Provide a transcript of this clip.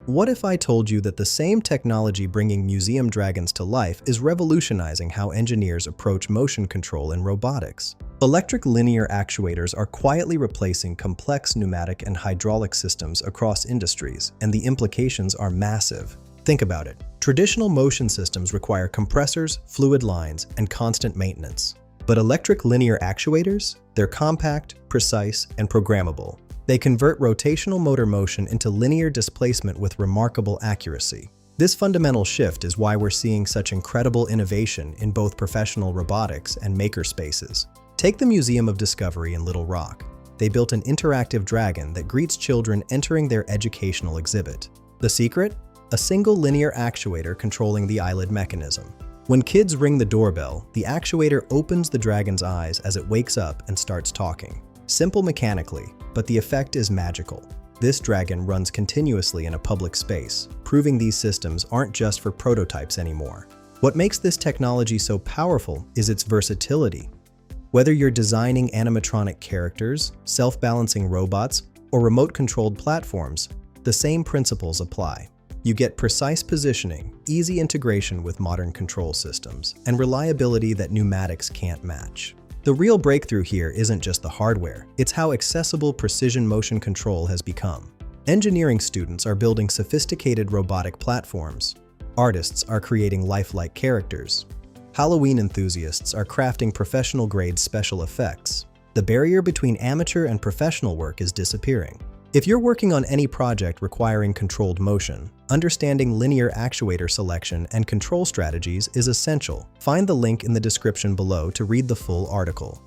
What if I told you that the same technology bringing museum dragons to life is revolutionizing how engineers approach motion control in robotics? Electric linear actuators are quietly replacing complex pneumatic and hydraulic systems across industries, and the implications are massive. Think about it. Traditional motion systems require compressors, fluid lines, and constant maintenance. But electric linear actuators? They're compact, precise, and programmable. They convert rotational motor motion into linear displacement with remarkable accuracy. This fundamental shift is why we're seeing such incredible innovation in both professional robotics and makerspaces. Take the Museum of Discovery in Little Rock. They built an interactive dragon that greets children entering their educational exhibit. The secret? A single linear actuator controlling the eyelid mechanism. When kids ring the doorbell, the actuator opens the dragon's eyes as it wakes up and starts talking. Simple mechanically, but the effect is magical. This dragon runs continuously in a public space, proving these systems aren't just for prototypes anymore. What makes this technology so powerful is its versatility. Whether you're designing animatronic characters, self-balancing robots, or remote-controlled platforms, the same principles apply. You get precise positioning, easy integration with modern control systems, and reliability that pneumatics can't match. The real breakthrough here isn't just the hardware, it's how accessible precision motion control has become. Engineering students are building sophisticated robotic platforms. Artists are creating lifelike characters. Halloween enthusiasts are crafting professional-grade special effects. The barrier between amateur and professional work is disappearing. If you're working on any project requiring controlled motion, understanding linear actuator selection and control strategies is essential. Find the link in the description below to read the full article.